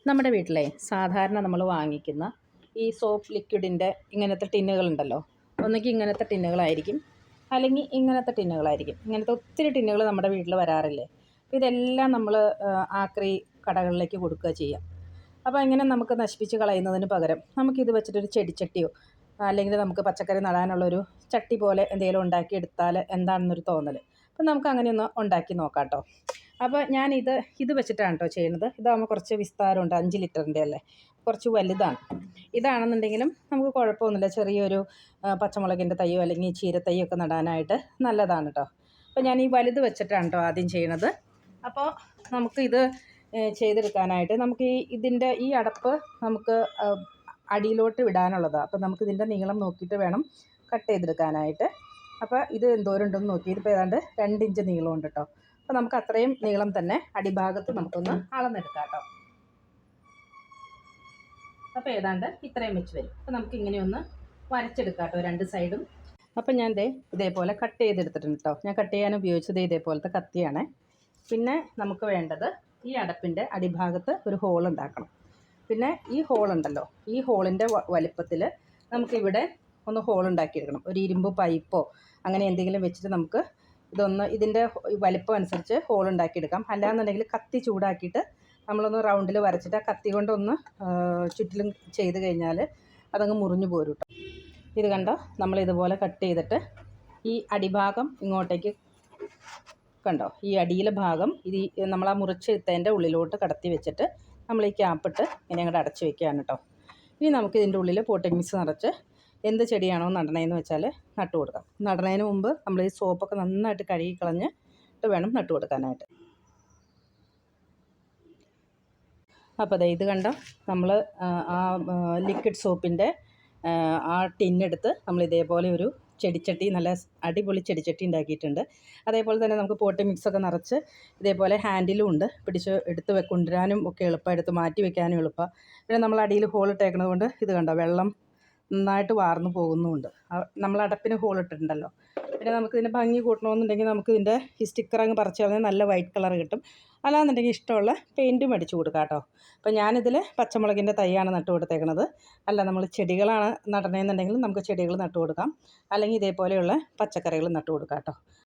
നമ്മുടെ വീട്ടിലെ സാധാരണ നമ്മൾ വാങ്ങിക്കുന്ന ഈ സോപ്പ് ലിക്വിഡിൻ്റെ ഇങ്ങനത്തെ ടിന്നുകളുണ്ടല്ലോ. ഒന്നുകിൽ ഇങ്ങനത്തെ ടിന്നുകളായിരിക്കും, അല്ലെങ്കിൽ ഇങ്ങനത്തെ ടിന്നുകളായിരിക്കും. ഇങ്ങനത്തെ ഒത്തിരി ടിന്നുകൾ നമ്മുടെ വീട്ടിൽ വരാറില്ലേ. ഇതെല്ലാം നമ്മൾ ആക്രി കടകളിലേക്ക് കൊടുക്കുക ചെയ്യാം. അപ്പോൾ ഇങ്ങനെ നമുക്ക് നശിപ്പിച്ച് കളയുന്നതിന് പകരം നമുക്കിത് വെച്ചിട്ടൊരു ചെടിച്ചട്ടിയോ അല്ലെങ്കിൽ നമുക്ക് പച്ചക്കറി നടാനുള്ളൊരു ചട്ടി പോലെ എന്തെങ്കിലും ഉണ്ടാക്കിയെടുത്താൽ എന്താണെന്നൊരു തോന്നൽ. അപ്പം നമുക്ക് അങ്ങനെയൊന്ന് ഉണ്ടാക്കി നോക്കാം കേട്ടോ. അപ്പോൾ ഇത് വെച്ചിട്ടാണ് കേട്ടോ ചെയ്യുന്നത്. ഇതാകുമ്പോൾ കുറച്ച് വിസ്താരമുണ്ട്, 5 ലിറ്ററിൻ്റെ അല്ലേ, കുറച്ച് വലുതാണ്. ഇതാണെന്നുണ്ടെങ്കിലും നമുക്ക് കുഴപ്പമൊന്നുമില്ല. ചെറിയൊരു പച്ചമുളകിൻ്റെ തയ്യോ അല്ലെങ്കിൽ ചീരത്തയ്യോ ഒക്കെ നടാനായിട്ട് നല്ലതാണ് കേട്ടോ. അപ്പോൾ ഞാൻ ഈ വലുത് വെച്ചിട്ടാണ് കേട്ടോ ആദ്യം ചെയ്യണത്. അപ്പോൾ നമുക്കിത് ചെയ്തെടുക്കാനായിട്ട് നമുക്ക് ഇതിൻ്റെ ഈ അടപ്പ് നമുക്ക് അടിയിലോട്ട് വിടാനുള്ളതാണ്. അപ്പോൾ നമുക്കിതിൻ്റെ നീളം നോക്കിയിട്ട് വേണം കട്ട് ചെയ്തെടുക്കാനായിട്ട്. അപ്പോൾ ഇത് എന്തോരമുണ്ടെന്ന് നോക്കി. ഇതിപ്പോൾ ഏതാണ്ട് 2 ഇഞ്ച് നീളമുണ്ട് കേട്ടോ. അപ്പോൾ നമുക്ക് അത്രയും നീളം തന്നെ അടിഭാഗത്ത് നമുക്കൊന്ന് അളന്നെടുക്കാം കേട്ടോ. അപ്പോൾ ഏതാണ്ട് ഇത്രയും വെച്ച് വരും. അപ്പോൾ നമുക്ക് ഇങ്ങനെയൊന്ന് വരച്ചെടുക്കാം കേട്ടോ 2 സൈഡും. അപ്പോൾ ഞാൻ ഇതേപോലെ കട്ട് ചെയ്തെടുത്തിട്ടുണ്ട് കേട്ടോ. ഞാൻ കട്ട് ചെയ്യാൻ ഉപയോഗിച്ചത് ഇതേപോലത്തെ കത്തിയാണ്. പിന്നെ നമുക്ക് വേണ്ടത് ഈ അടപ്പിൻ്റെ അടിഭാഗത്ത് ഒരു ഹോൾ ഉണ്ടാക്കണം. പിന്നെ ഈ ഹോളുണ്ടല്ലോ, ഈ ഹോളിൻ്റെ വലിപ്പത്തിൽ നമുക്കിവിടെ ഒന്ന് ഹോൾ ഉണ്ടാക്കിയെടുക്കണം. ഒരു ഇരുമ്പ് പൈപ്പോ അങ്ങനെ എന്തെങ്കിലും വെച്ചിട്ട് നമുക്ക് ഇതിൻ്റെ വലിപ്പം അനുസരിച്ച് ഹോൾ ഉണ്ടാക്കിയെടുക്കാം. അല്ലാന്നുണ്ടെങ്കിൽ കത്തി ചൂടാക്കിയിട്ട് നമ്മളൊന്ന് റൗണ്ടിൽ വരച്ചിട്ട് ആ കത്തി കൊണ്ടൊന്ന് ചുറ്റിലും ചെയ്ത് കഴിഞ്ഞാൽ അതങ്ങ് മുറിഞ്ഞു പോരും കേട്ടോ. ഇത് കണ്ടോ, നമ്മളിതുപോലെ കട്ട് ചെയ്തിട്ട് ഈ അടിഭാഗം ഇങ്ങോട്ടേക്ക് കണ്ടോ, ഈ അടിയിലെ ഭാഗം ഇത് നമ്മൾ ആ മുറിച്ചെടുത്തതിൻ്റെ ഉള്ളിലോട്ട് കടത്തി വെച്ചിട്ട് നമ്മൾ ഈ ക്യാപ്പിട്ട് ഇങ്ങനെ അങ്ങോട്ട് അടച്ച് വെക്കുകയാണ് കേട്ടോ. ഇനി നമുക്ക് ഇതിൻ്റെ ഉള്ളിൽ പോട്ടിംഗ് മിക്സ് നിറച്ച് എന്ത് ചെടിയാണോ നടണതെന്ന് വെച്ചാൽ നട്ടു കൊടുക്കാം. നടണതിന് മുമ്പ് നമ്മൾ ഈ സോപ്പൊക്കെ നന്നായിട്ട് കഴുകി കളഞ്ഞിട്ട് വേണം നട്ടു കൊടുക്കാനായിട്ട്. അപ്പോൾ ഇത് കണ്ടോ, നമ്മൾ ആ ലിക്വിഡ് സോപ്പിൻ്റെ ആ ടിന്നെടുത്ത് നമ്മൾ ഇതേപോലെ ഒരു ചെടിച്ചട്ടി, നല്ല അടിപൊളി ചെടിച്ചട്ടി ഉണ്ടാക്കിയിട്ടുണ്ട്. അതേപോലെ തന്നെ നമുക്ക് പോട്ടി മിക്സൊക്കെ നിറച്ച് ഇതേപോലെ ഹാൻഡിലും ഉണ്ട്. പിടിച്ച് എടുത്ത് കൊണ്ടുവരാനും ഒക്കെ എളുപ്പം, എടുത്ത് മാറ്റി വെക്കാനും എളുപ്പം. പിന്നെ നമ്മൾ അടിയിൽ ഹോൾ ഇട്ടേക്കുന്നത് കൊണ്ട് ഇത് കണ്ടോ, വെള്ളം നന്നായിട്ട് വാർന്നു പോകുന്നുമുണ്ട്. നമ്മൾ അടപ്പിന് ഹോൾ ഇട്ടിട്ടുണ്ടല്ലോ. പിന്നെ നമുക്കിതിൻ്റെ ഭംഗി കൂട്ടണമെന്നുണ്ടെങ്കിൽ നമുക്കിതിൻ്റെ ഈ സ്റ്റിക്കർ അങ്ങ് പറിച്ച് കളഞ്ഞാൽ നല്ല വൈറ്റ് കളർ കിട്ടും. അല്ലാന്നുണ്ടെങ്കിൽ ഇഷ്ടമുള്ള പെയിൻറ്റും അടിച്ചു കൊടുക്കാം കേട്ടോ. അപ്പോൾ ഞാനിതിൽ പച്ചമുളകിൻ്റെ തൈയാണ് നട്ടു കൊടുത്തേക്കുന്നത്. അല്ല, നമ്മൾ ചെടികളാണ് നടണമെന്നുണ്ടെങ്കിൽ നമുക്ക് ചെടികൾ നട്ടു കൊടുക്കാം. അല്ലെങ്കിൽ ഇതേപോലെയുള്ള പച്ചക്കറികൾ നട്ടു കൊടുക്കാം കേട്ടോ.